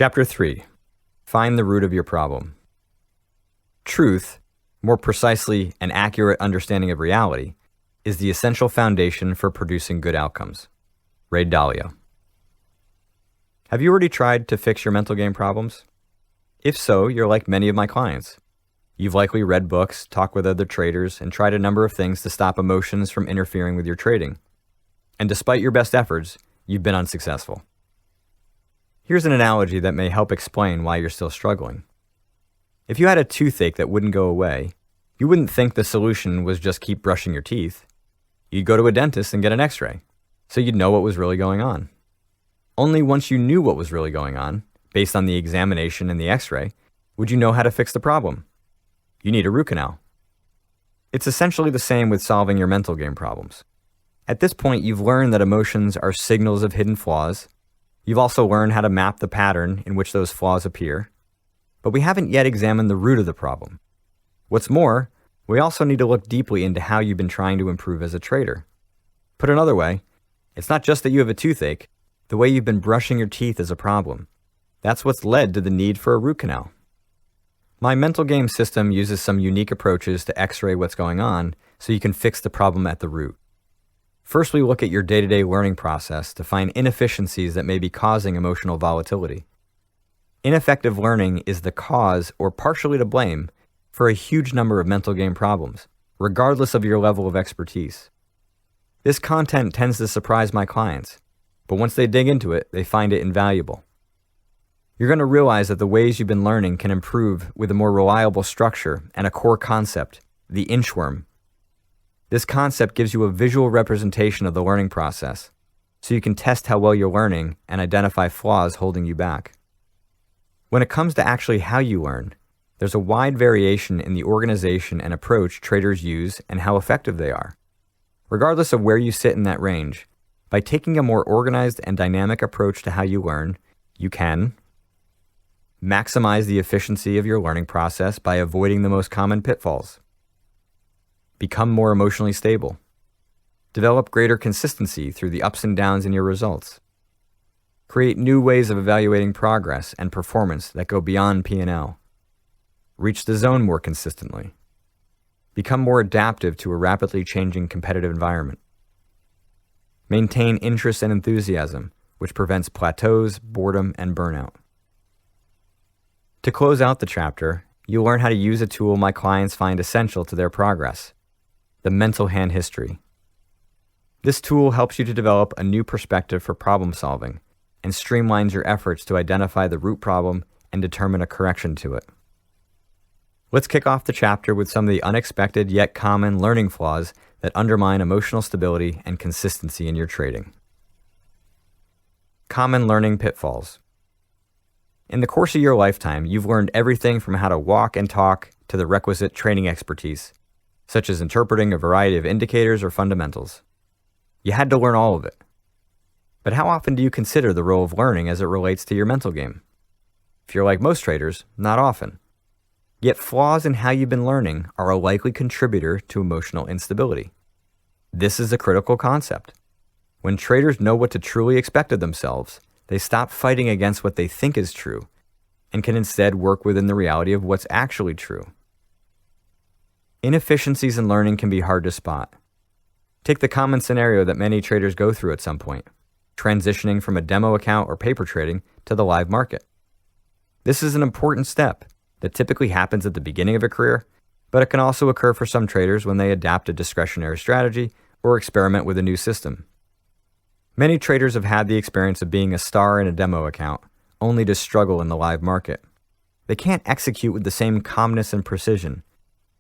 Chapter 3. Find the root of your problem. Truth, more precisely an accurate understanding of reality, is the essential foundation for producing good outcomes. Ray Dalio. Have you already tried to fix your mental game problems? If so, you're like many of my clients. You've likely read books, talked with other traders, and tried a number of things to stop emotions from interfering with your trading. And despite your best efforts, you've been unsuccessful. Here's an analogy that may help explain why you're still struggling. If you had a toothache that wouldn't go away, you wouldn't think the solution was just keep brushing your teeth. You'd go to a dentist and get an x-ray, so you'd know what was really going on. Only once you knew what was really going on, based on the examination and the x-ray, would you know how to fix the problem. You need a root canal. It's essentially the same with solving your mental game problems. At this point, you've learned that emotions are signals of hidden flaws. You've also learned how to map the pattern in which those flaws appear. But we haven't yet examined the root of the problem. What's more, we also need to look deeply into how you've been trying to improve as a trader. Put another way, it's not just that you have a toothache. The way you've been brushing your teeth is a problem. That's what's led to the need for a root canal. My mental game system uses some unique approaches to x-ray what's going on so you can fix the problem at the root. First, we look at your day-to-day learning process to find inefficiencies that may be causing emotional volatility. Ineffective learning is the cause, or partially to blame, for a huge number of mental game problems, regardless of your level of expertise. This content tends to surprise my clients, but once they dig into it, they find it invaluable. You're going to realize that the ways you've been learning can improve with a more reliable structure and a core concept, the inchworm. This concept gives you a visual representation of the learning process, so you can test how well you're learning and identify flaws holding you back. When it comes to actually how you learn, there's a wide variation in the organization and approach traders use and how effective they are. Regardless of where you sit in that range, by taking a more organized and dynamic approach to how you learn, you can maximize the efficiency of your learning process by avoiding the most common pitfalls. Become more emotionally stable. Develop greater consistency through the ups and downs in your results. Create new ways of evaluating progress and performance that go beyond P&L. Reach the zone more consistently. Become more adaptive to a rapidly changing competitive environment. Maintain interest and enthusiasm, which prevents plateaus, boredom, and burnout. To close out the chapter, you'll learn how to use a tool my clients find essential to their progress: the mental hand history. This tool helps you to develop a new perspective for problem solving and streamlines your efforts to identify the root problem and determine a correction to it. Let's kick off the chapter with some of the unexpected yet common learning flaws that undermine emotional stability and consistency in your trading. Common learning pitfalls. In the course of your lifetime, you've learned everything from how to walk and talk to the requisite trading expertise, such as interpreting a variety of indicators or fundamentals. You had to learn all of it. But how often do you consider the role of learning as it relates to your mental game? If you're like most traders, not often. Yet flaws in how you've been learning are a likely contributor to emotional instability. This is a critical concept. When traders know what to truly expect of themselves, they stop fighting against what they think is true and can instead work within the reality of what's actually true. Inefficiencies in learning can be hard to spot. Take the common scenario that many traders go through at some point, transitioning from a demo account or paper trading to the live market. This is an important step that typically happens at the beginning of a career, but it can also occur for some traders when they adapt a discretionary strategy or experiment with a new system. Many traders have had the experience of being a star in a demo account, only to struggle in the live market. They can't execute with the same calmness and precision.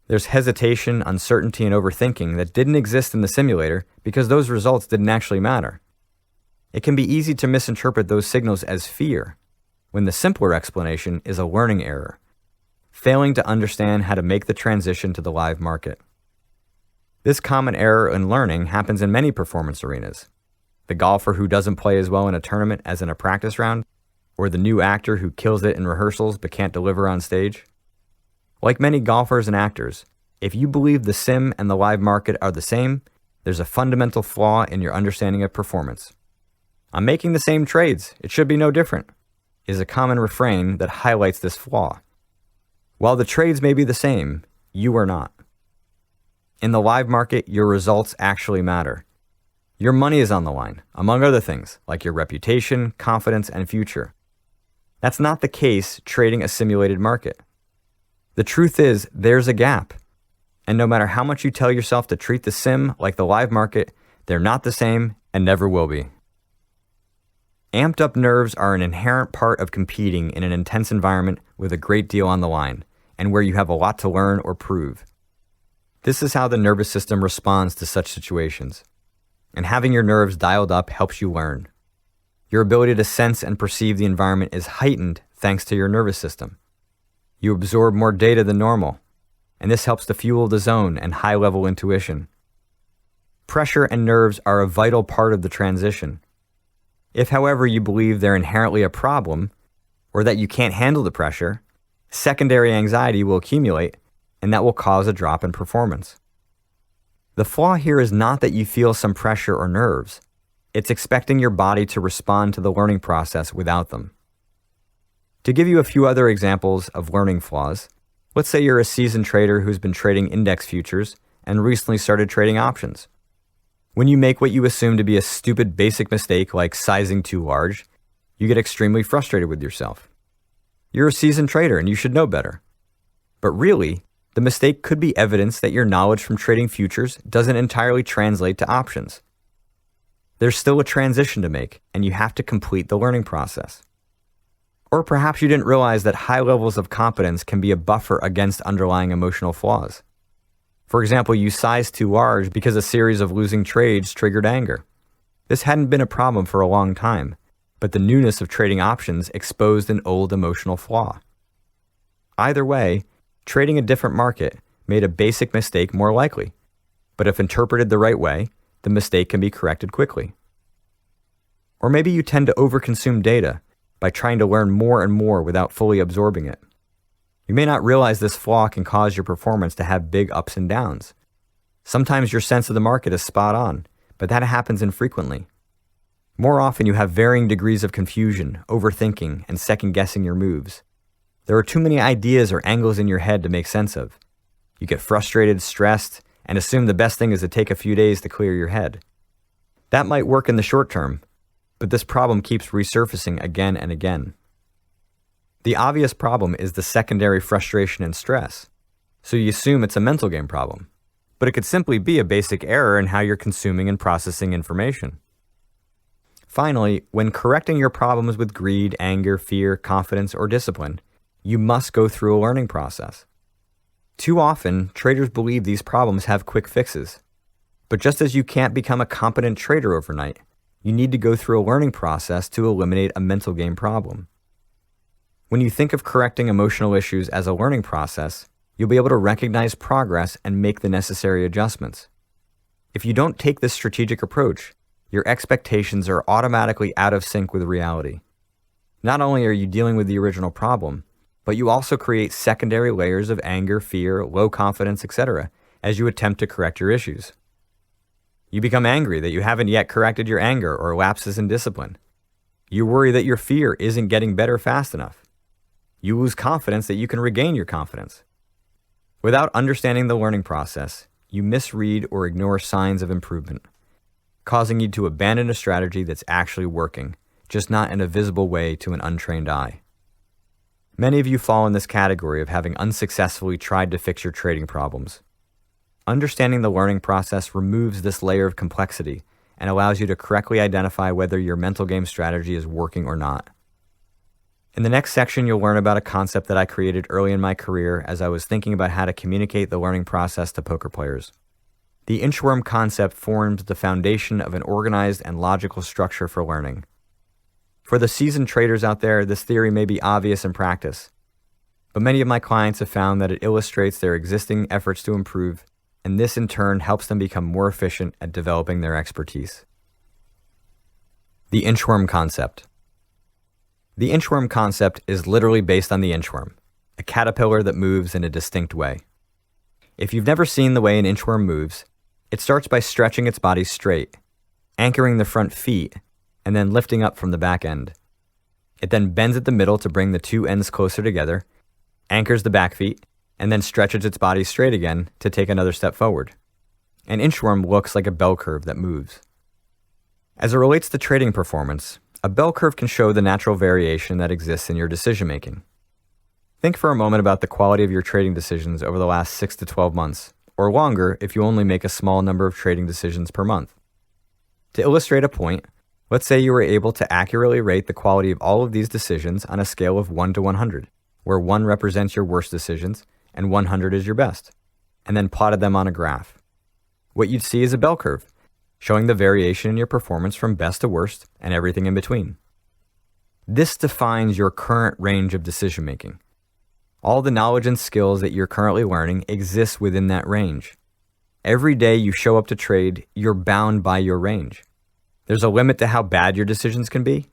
There's hesitation, uncertainty, and overthinking that didn't exist in the simulator because those results didn't actually matter. It can be easy to misinterpret those signals as fear, when the simpler explanation is a learning error, failing to understand how to make the transition to the live market. This common error in learning happens in many performance arenas. The golfer who doesn't play as well in a tournament as in a practice round, or the new actor who kills it in rehearsals but can't deliver on stage. Like many golfers and actors, if you believe the sim and the live market are the same, there's a fundamental flaw in your understanding of performance. I'm making the same trades. It should be no different. is a common refrain that highlights this flaw. While the trades may be the same, you are not. In the live market, your results actually matter. Your money is on the line, among other things, like your reputation, confidence, and future. That's not the case trading a simulated market. The truth is, there's a gap. And no matter how much you tell yourself to treat the sim like the live market, they're not the same and never will be. Amped up nerves are an inherent part of competing in an intense environment with a great deal on the line, and where you have a lot to learn or prove. This is how the nervous system responds to such situations. And having your nerves dialed up helps you learn. Your ability to sense and perceive the environment is heightened thanks to your nervous system. You absorb more data than normal, and this helps to fuel the zone and high-level intuition. Pressure and nerves are a vital part of the transition. If, however, you believe they're inherently a problem, or that you can't handle the pressure, secondary anxiety will accumulate, and that will cause a drop in performance. The flaw here is not that you feel some pressure or nerves. It's expecting your body to respond to the learning process without them. To give you a few other examples of learning flaws, let's say you're a seasoned trader who's been trading index futures and recently started trading options. When you make what you assume to be a stupid basic mistake like sizing too large, you get extremely frustrated with yourself. You're a seasoned trader and you should know better. But really, the mistake could be evidence that your knowledge from trading futures doesn't entirely translate to options. There's still a transition to make, and you have to complete the learning process. Or perhaps you didn't realize that high levels of competence can be a buffer against underlying emotional flaws. For example, you sized too large because a series of losing trades triggered anger. This hadn't been a problem for a long time, but the newness of trading options exposed an old emotional flaw. Either way, trading a different market made a basic mistake more likely, but if interpreted the right way, the mistake can be corrected quickly. Or maybe you tend to overconsume data by trying to learn more and more without fully absorbing it. You may not realize this flaw can cause your performance to have big ups and downs. Sometimes your sense of the market is spot on, but that happens infrequently. More often you have varying degrees of confusion, overthinking, and second-guessing your moves. There are too many ideas or angles in your head to make sense of. You get frustrated, stressed, and assume the best thing is to take a few days to clear your head. That might work in the short term, but this problem keeps resurfacing again and again. The obvious problem is the secondary frustration and stress, so you assume it's a mental game problem, but it could simply be a basic error in how you're consuming and processing information. Finally, when correcting your problems with greed, anger, fear, confidence, or discipline, you must go through a learning process. Too often, traders believe these problems have quick fixes. But just as you can't become a competent trader overnight, you need to go through a learning process to eliminate a mental game problem. When you think of correcting emotional issues as a learning process, you'll be able to recognize progress and make the necessary adjustments. If you don't take this strategic approach, your expectations are automatically out of sync with reality. Not only are you dealing with the original problem, but you also create secondary layers of anger, fear, low confidence, etc. as you attempt to correct your issues. You become angry that you haven't yet corrected your anger or lapses in discipline. You worry that your fear isn't getting better fast enough. You lose confidence that you can regain your confidence. Without understanding the learning process, you misread or ignore signs of improvement, causing you to abandon a strategy that's actually working, just not in a visible way to an untrained eye. Many of you fall in this category of having unsuccessfully tried to fix your trading problems. Understanding the learning process removes this layer of complexity and allows you to correctly identify whether your mental game strategy is working or not. In the next section, you'll learn about a concept that I created early in my career as I was thinking about how to communicate the learning process to poker players. The inchworm concept forms the foundation of an organized and logical structure for learning. For the seasoned traders out there, this theory may be obvious in practice, but many of my clients have found that it illustrates their existing efforts to improve, and this in turn helps them become more efficient at developing their expertise. The inchworm concept. The inchworm concept is literally based on the inchworm, a caterpillar that moves in a distinct way. If you've never seen the way an inchworm moves, it starts by stretching its body straight, anchoring the front feet, and then lifting up from the back end. It then bends at the middle to bring the two ends closer together, anchors the back feet, and then stretches its body straight again to take another step forward. An inchworm looks like a bell curve that moves. As it relates to trading performance, a bell curve can show the natural variation that exists in your decision making. Think for a moment about the quality of your trading decisions over the last 6 to 12 months, or longer if you only make a small number of trading decisions per month. To illustrate a point, let's say you were able to accurately rate the quality of all of these decisions on a scale of 1 to 100, where 1 represents your worst decisions and 100 is your best, and then plotted them on a graph. What you'd see is a bell curve, showing the variation in your performance from best to worst and everything in between. This defines your current range of decision making. All the knowledge and skills that you're currently learning exist within that range. Every day you show up to trade, you're bound by your range. There's a limit to how bad your decisions can be,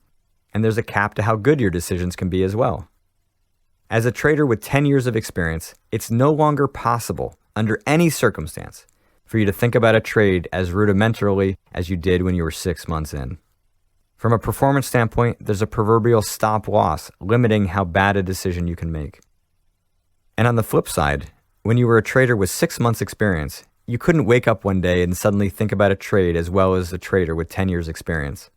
and there's a cap to how good your decisions can be as well. As a trader with 10 years of experience, it's no longer possible, under any circumstance, for you to think about a trade as rudimentarily as you did when you were 6 months in. From a performance standpoint, there's a proverbial stop loss limiting how bad a decision you can make. And on the flip side, when you were a trader with 6 months experience, you couldn't wake up one day and suddenly think about a trade as well as a trader with 10 years experience.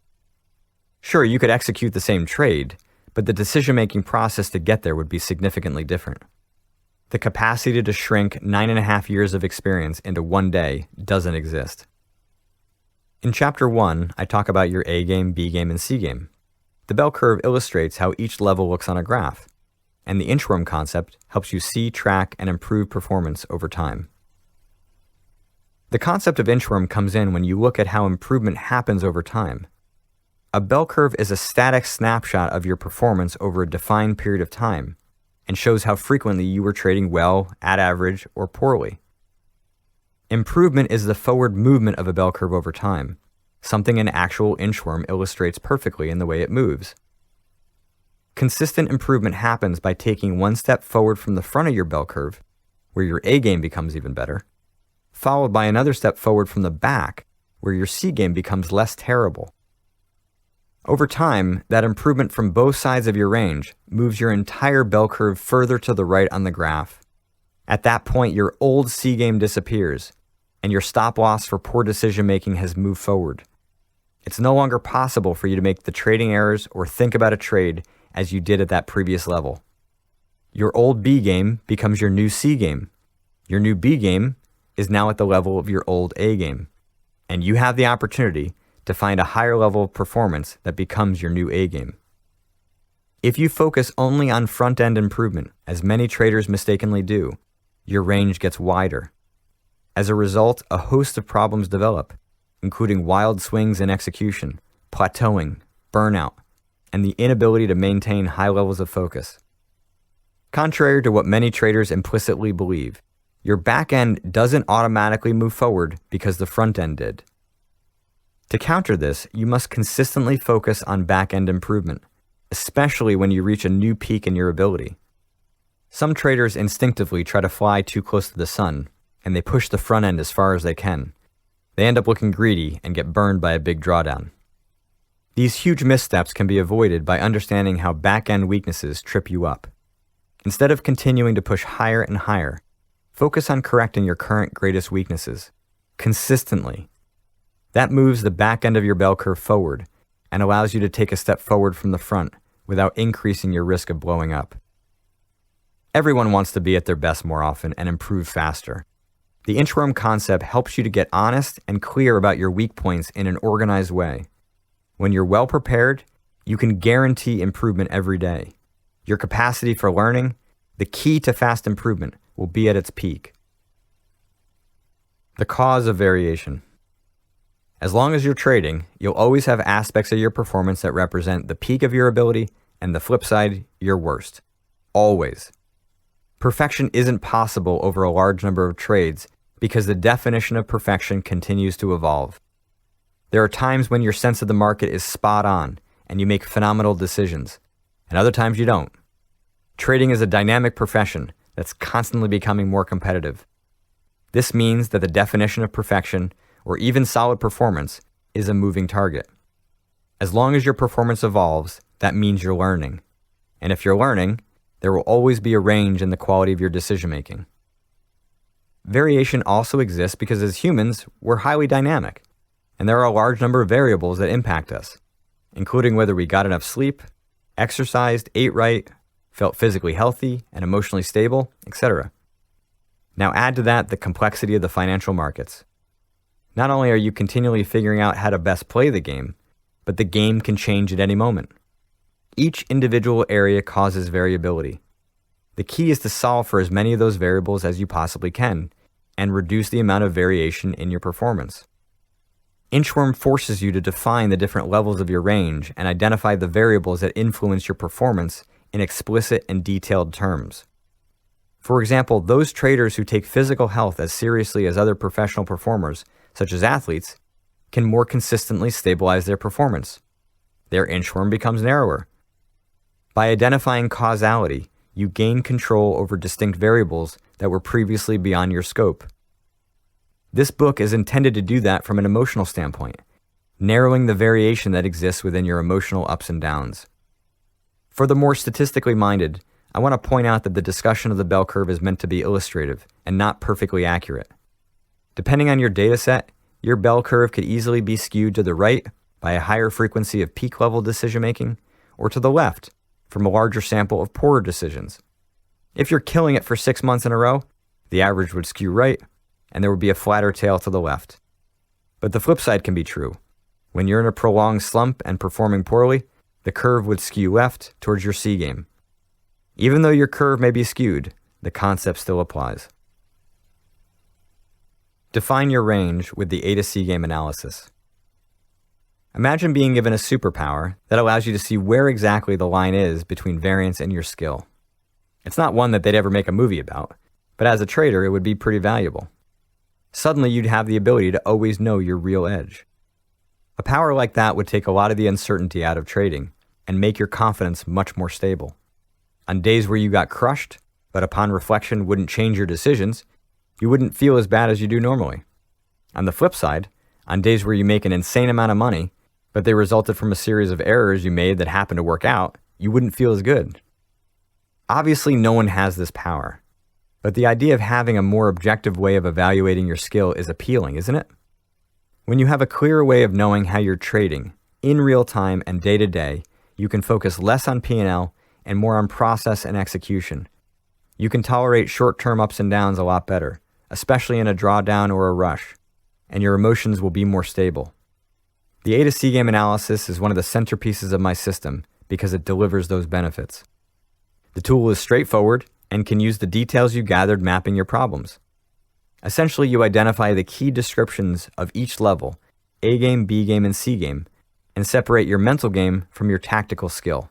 Sure, you could execute the same trade, but the decision-making process to get there would be significantly different. The capacity to shrink 9.5 years of experience into one day doesn't exist. In Chapter 1, I talk about your A game, B game, and C game. The bell curve illustrates how each level looks on a graph, and the inchworm concept helps you see, track, and improve performance over time. The concept of inchworm comes in when you look at how improvement happens over time. A bell curve is a static snapshot of your performance over a defined period of time and shows how frequently you were trading well, at average, or poorly. Improvement is the forward movement of a bell curve over time, something an actual inchworm illustrates perfectly in the way it moves. Consistent improvement happens by taking one step forward from the front of your bell curve, where your A game becomes even better, followed by another step forward from the back, where your C game becomes less terrible. Over time, that improvement from both sides of your range moves your entire bell curve further to the right on the graph. At that point, your old C game disappears, and your stop loss for poor decision making has moved forward. It's no longer possible for you to make the trading errors or think about a trade as you did at that previous level. Your old B game becomes your new C game. Your new B game is now at the level of your old A game, and you have the opportunity to find a higher level of performance that becomes your new A game. If you focus only on front-end improvement, as many traders mistakenly do, your range gets wider. As a result, a host of problems develop, including wild swings in execution, plateauing, burnout, and the inability to maintain high levels of focus. Contrary to what many traders implicitly believe, your back end doesn't automatically move forward because the front end did. To counter this, you must consistently focus on back-end improvement, especially when you reach a new peak in your ability. Some traders instinctively try to fly too close to the sun, and they push the front end as far as they can. They end up looking greedy and get burned by a big drawdown. These huge missteps can be avoided by understanding how back-end weaknesses trip you up. Instead of continuing to push higher and higher, focus on correcting your current greatest weaknesses, consistently. That moves the back end of your bell curve forward and allows you to take a step forward from the front without increasing your risk of blowing up. Everyone wants to be at their best more often and improve faster. The inchworm concept helps you to get honest and clear about your weak points in an organized way. When you're well prepared, you can guarantee improvement every day. Your capacity for learning, the key to fast improvement, will be at its peak. The cause of variation. As long as you're trading, you'll always have aspects of your performance that represent the peak of your ability and the flip side, your worst. Always. Perfection isn't possible over a large number of trades because the definition of perfection continues to evolve. There are times when your sense of the market is spot on and you make phenomenal decisions, and other times you don't. Trading is a dynamic profession that's constantly becoming more competitive. This means that the definition of perfection, or even solid performance, is a moving target. As long as your performance evolves, that means you're learning. And if you're learning, there will always be a range in the quality of your decision making. Variation also exists because as humans, we're highly dynamic, and there are a large number of variables that impact us, including whether we got enough sleep, exercised, ate right, felt physically healthy and emotionally stable, etc. Now add to that the complexity of the financial markets. Not only are you continually figuring out how to best play the game, but the game can change at any moment. Each individual area causes variability. The key is to solve for as many of those variables as you possibly can and reduce the amount of variation in your performance. Inchworm forces you to define the different levels of your range and identify the variables that influence your performance in explicit and detailed terms. For example, those traders who take physical health as seriously as other professional performers, such as athletes, can more consistently stabilize their performance. Their inchworm becomes narrower. By identifying causality, you gain control over distinct variables that were previously beyond your scope. This book is intended to do that from an emotional standpoint, narrowing the variation that exists within your emotional ups and downs. For the more statistically minded, I want to point out that the discussion of the bell curve is meant to be illustrative and not perfectly accurate. Depending on your data set, your bell curve could easily be skewed to the right by a higher frequency of peak level decision making, or to the left from a larger sample of poorer decisions. If you're killing it for 6 months in a row, the average would skew right, and there would be a flatter tail to the left. But the flip side can be true. When you're in a prolonged slump and performing poorly, the curve would skew left towards your C game. Even though your curve may be skewed, the concept still applies. Define your range with the A to C game analysis. Imagine being given a superpower that allows you to see where exactly the line is between variance and your skill. It's not one that they'd ever make a movie about, but as a trader, it would be pretty valuable. Suddenly, you'd have the ability to always know your real edge. A power like that would take a lot of the uncertainty out of trading and make your confidence much more stable. On days where you got crushed, but upon reflection wouldn't change your decisions, you wouldn't feel as bad as you do normally. On the flip side, on days where you make an insane amount of money, but they resulted from a series of errors you made that happened to work out, you wouldn't feel as good. Obviously, no one has this power, but the idea of having a more objective way of evaluating your skill is appealing, isn't it? When you have a clearer way of knowing how you're trading, in real time and day to day, you can focus less on P&L and more on process and execution. You can tolerate short-term ups and downs a lot better, especially in a drawdown or a rush, and your emotions will be more stable. The A to C game analysis is one of the centerpieces of my system because it delivers those benefits. The tool is straightforward and can use the details you gathered mapping your problems. Essentially, you identify the key descriptions of each level, A game, B game, and C game, and separate your mental game from your tactical skill.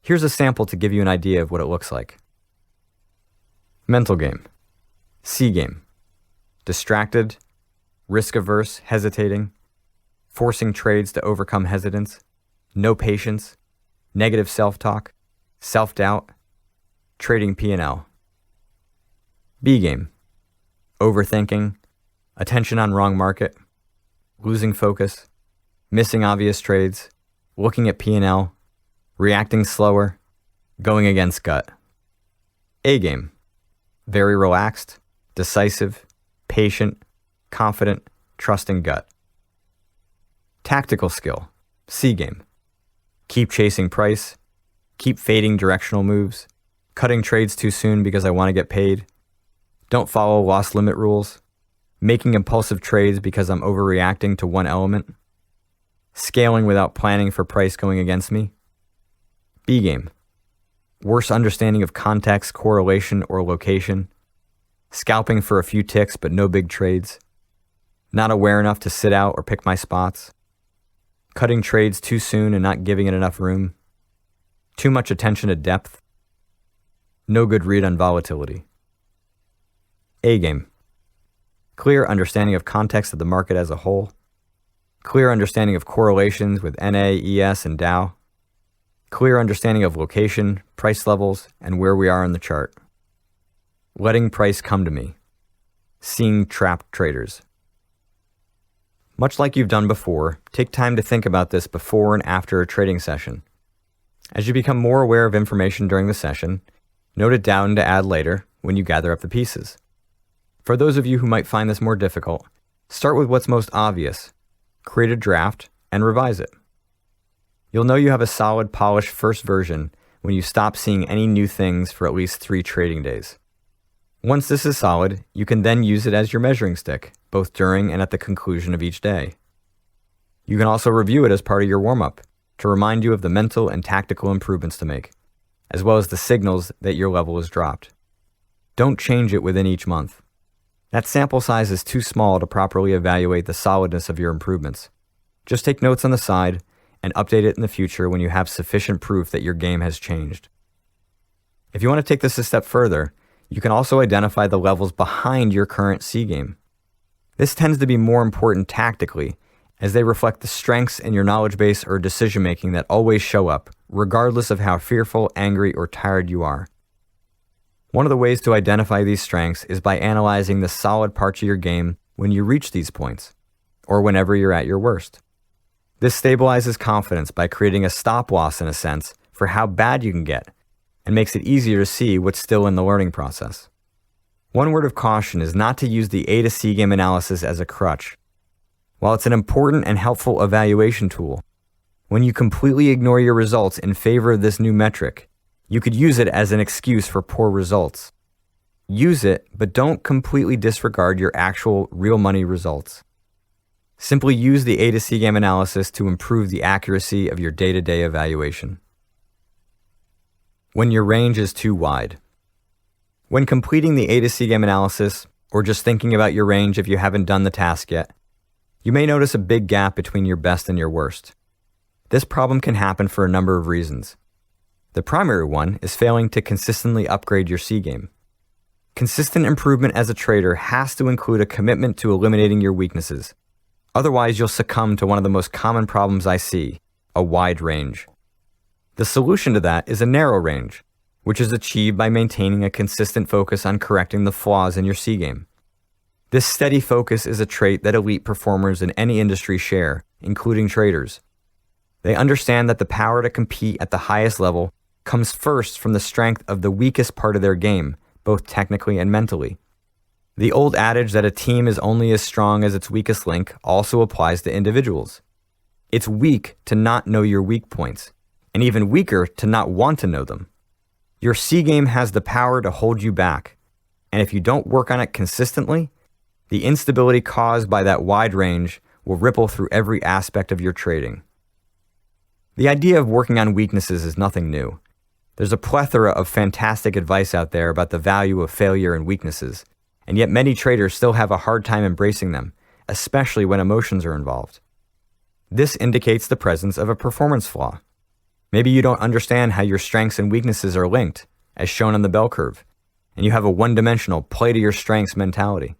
Here's a sample to give you an idea of what it looks like. Mental game. C game. Distracted, risk-averse, hesitating, forcing trades to overcome hesitance, no patience, negative self-talk, self-doubt, trading P&L. B game. Overthinking, attention on wrong market, losing focus, missing obvious trades, looking at P&L, reacting slower, going against gut. A game. Very relaxed, decisive, patient, confident, trusting gut. Tactical skill. C game. Keep chasing price, keep fading directional moves, cutting trades too soon because I want to get paid, don't follow loss limit rules, making impulsive trades because I'm overreacting to one element, scaling without planning for price going against me. B game. Worse understanding of context, correlation, or location, scalping for a few ticks but no big trades, not aware enough to sit out or pick my spots, cutting trades too soon and not giving it enough room, too much attention to depth, no good read on volatility. A game. Clear understanding of context of the market as a whole, clear understanding of correlations with NA, ES, and Dow, clear understanding of location, price levels, and where we are in the chart. Letting price come to me. Seeing trapped traders. Much like you've done before, take time to think about this before and after a trading session. As you become more aware of information during the session, note it down to add later when you gather up the pieces. For those of you who might find this more difficult, start with what's most obvious, create a draft, and revise it. You'll know you have a solid, polished first version when you stop seeing any new things for at least 3 trading days. Once this is solid, you can then use it as your measuring stick, both during and at the conclusion of each day. You can also review it as part of your warm-up to remind you of the mental and tactical improvements to make, as well as the signals that your level is dropped. Don't change it within each month. That sample size is too small to properly evaluate the solidness of your improvements. Just take notes on the side and update it in the future when you have sufficient proof that your game has changed. If you want to take this a step further, you can also identify the levels behind your current C game. This tends to be more important tactically, as they reflect the strengths in your knowledge base or decision-making that always show up, regardless of how fearful, angry, or tired you are. One of the ways to identify these strengths is by analyzing the solid parts of your game when you reach these points, or whenever you're at your worst. This stabilizes confidence by creating a stop-loss, in a sense, for how bad you can get, and makes it easier to see what's still in the learning process. One word of caution is not to use the A to C game analysis as a crutch. While it's an important and helpful evaluation tool, when you completely ignore your results in favor of this new metric, you could use it as an excuse for poor results. Use it, but don't completely disregard your actual real money results. Simply use the A to C game analysis to improve the accuracy of your day-to-day evaluation. When your range is too wide. When completing the A to C game analysis, or just thinking about your range if you haven't done the task yet, you may notice a big gap between your best and your worst. This problem can happen for a number of reasons. The primary one is failing to consistently upgrade your C game. Consistent improvement as a trader has to include a commitment to eliminating your weaknesses. Otherwise, you'll succumb to one of the most common problems I see, a wide range. The solution to that is a narrow range, which is achieved by maintaining a consistent focus on correcting the flaws in your C game. This steady focus is a trait that elite performers in any industry share, including traders. They understand that the power to compete at the highest level comes first from the strength of the weakest part of their game, both technically and mentally. The old adage that a team is only as strong as its weakest link also applies to individuals. It's weak to not know your weak points, and even weaker to not want to know them. Your C game has the power to hold you back, and if you don't work on it consistently, the instability caused by that wide range will ripple through every aspect of your trading. The idea of working on weaknesses is nothing new. There's a plethora of fantastic advice out there about the value of failure and weaknesses, and yet many traders still have a hard time embracing them, especially when emotions are involved. This indicates the presence of a performance flaw. Maybe you don't understand how your strengths and weaknesses are linked, as shown on the bell curve, and you have a one-dimensional play to your strengths mentality.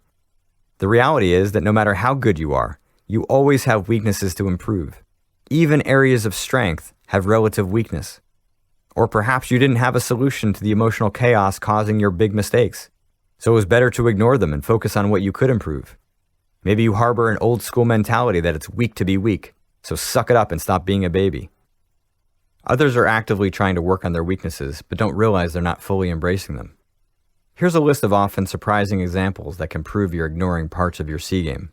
The reality is that no matter how good you are, you always have weaknesses to improve. Even areas of strength have relative weakness. Or perhaps you didn't have a solution to the emotional chaos causing your big mistakes, so it was better to ignore them and focus on what you could improve. Maybe you harbor an old school mentality that it's weak to be weak, so suck it up and stop being a baby. Others are actively trying to work on their weaknesses, but don't realize they're not fully embracing them. Here's a list of often surprising examples that can prove you're ignoring parts of your C game.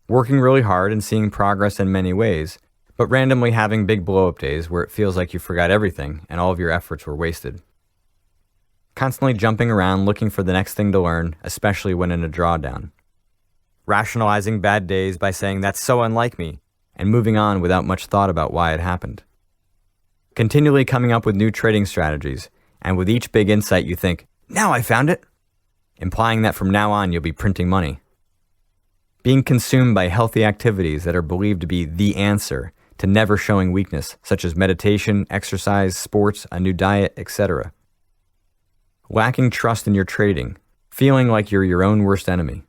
Working really hard and seeing progress in many ways, but randomly having big blow-up days where it feels like you forgot everything and all of your efforts were wasted. Constantly jumping around looking for the next thing to learn, especially when in a drawdown. Rationalizing bad days by saying that's so unlike me, and moving on without much thought about why it happened. Continually coming up with new trading strategies, and with each big insight you think, now I found it, implying that from now on you'll be printing money. Being consumed by healthy activities that are believed to be the answer to never showing weakness, such as meditation, exercise, sports, a new diet, etc. Lacking trust in your trading, feeling like you're your own worst enemy.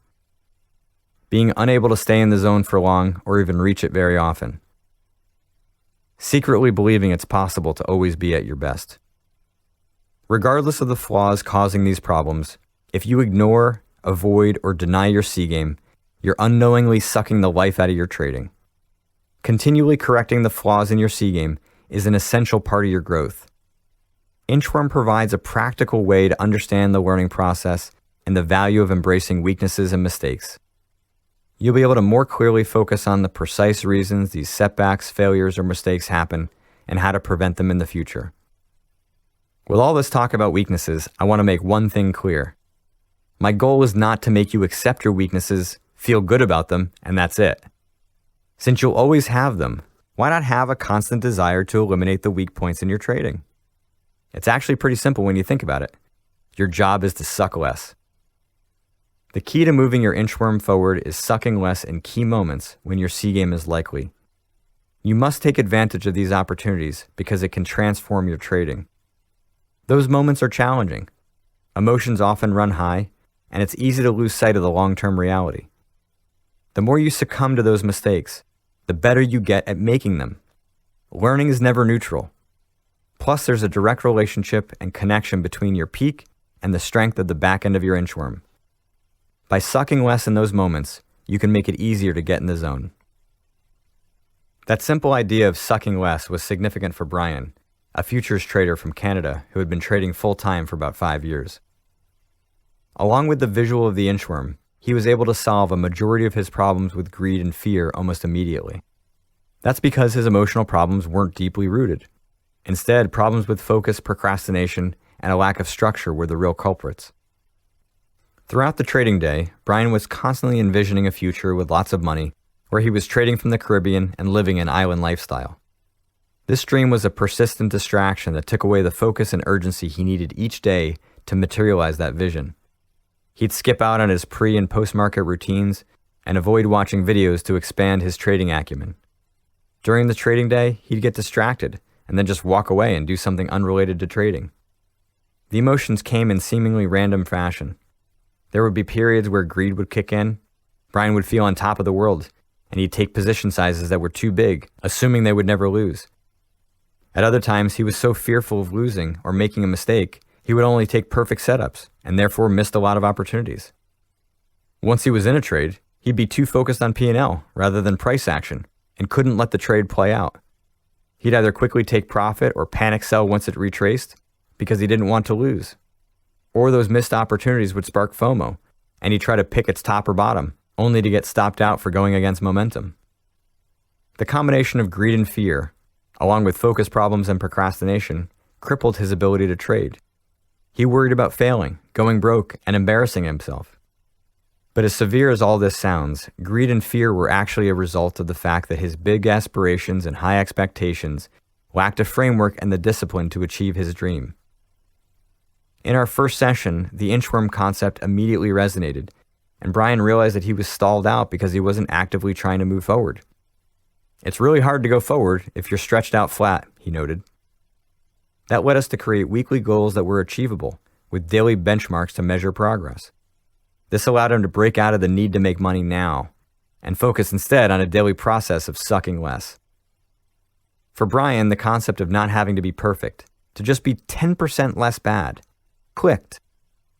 Being unable to stay in the zone for long or even reach it very often. Secretly believing it's possible to always be at your best. Regardless of the flaws causing these problems, if you ignore, avoid, or deny your C game, you're unknowingly sucking the life out of your trading. Continually correcting the flaws in your C game is an essential part of your growth. Inchworm provides a practical way to understand the learning process and the value of embracing weaknesses and mistakes. You'll be able to more clearly focus on the precise reasons these setbacks, failures, or mistakes happen and how to prevent them in the future. With all this talk about weaknesses, I want to make one thing clear. My goal is not to make you accept your weaknesses, feel good about them, and that's it. Since you'll always have them, why not have a constant desire to eliminate the weak points in your trading? It's actually pretty simple when you think about it. Your job is to suck less. The key to moving your inchworm forward is sucking less in key moments when your C game is likely. You must take advantage of these opportunities because it can transform your trading. Those moments are challenging. Emotions often run high, and it's easy to lose sight of the long-term reality. The more you succumb to those mistakes, the better you get at making them. Learning is never neutral. Plus, there's a direct relationship and connection between your peak and the strength of the back end of your inchworm. By sucking less in those moments, you can make it easier to get in the zone. That simple idea of sucking less was significant for Brian, a futures trader from Canada who had been trading full-time for about 5 years. Along with the visual of the inchworm, he was able to solve a majority of his problems with greed and fear almost immediately. That's because his emotional problems weren't deeply rooted. Instead, problems with focus, procrastination, and a lack of structure were the real culprits. Throughout the trading day, Brian was constantly envisioning a future with lots of money, where he was trading from the Caribbean and living an island lifestyle. This dream was a persistent distraction that took away the focus and urgency he needed each day to materialize that vision. He'd skip out on his pre- and post-market routines and avoid watching videos to expand his trading acumen. During the trading day, he'd get distracted and then just walk away and do something unrelated to trading. The emotions came in seemingly random fashion. There would be periods where greed would kick in. Brian would feel on top of the world, and he'd take position sizes that were too big, assuming they would never lose. At other times, he was so fearful of losing or making a mistake, he would only take perfect setups, and therefore missed a lot of opportunities. Once he was in a trade, he'd be too focused on P&L rather than price action, and couldn't let the trade play out. He'd either quickly take profit or panic sell once it retraced, because he didn't want to lose. Or those missed opportunities would spark FOMO, and he'd try to pick its top or bottom, only to get stopped out for going against momentum. The combination of greed and fear, along with focus problems and procrastination, crippled his ability to trade. He worried about failing, going broke, and embarrassing himself. But as severe as all this sounds, greed and fear were actually a result of the fact that his big aspirations and high expectations lacked a framework and the discipline to achieve his dream. In our first session, the inchworm concept immediately resonated, and Brian realized that he was stalled out because he wasn't actively trying to move forward. It's really hard to go forward if you're stretched out flat, he noted. That led us to create weekly goals that were achievable, with daily benchmarks to measure progress. This allowed him to break out of the need to make money now, and focus instead on a daily process of sucking less. For Brian, the concept of not having to be perfect, to just be 10% less bad, clicked,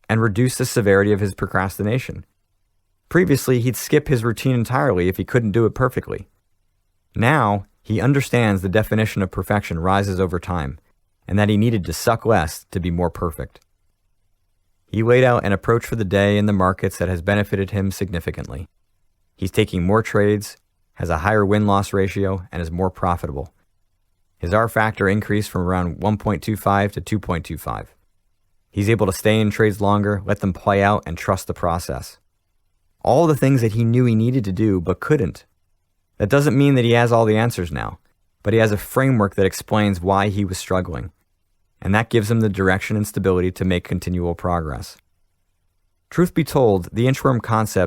and reduced the severity of his procrastination. Previously, he'd skip his routine entirely if he couldn't do it perfectly. Now, he understands the definition of perfection rises over time, and that he needed to suck less to be more perfect. He laid out an approach for the day in the markets that has benefited him significantly. He's taking more trades, has a higher win-loss ratio, and is more profitable. His R factor increased from around 1.25 to 2.25. He's able to stay in trades longer, let them play out, and trust the process. All the things that he knew he needed to do but couldn't. That doesn't mean that he has all the answers now, but he has a framework that explains why he was struggling. And that gives him the direction and stability to make continual progress. Truth be told, the inchworm concept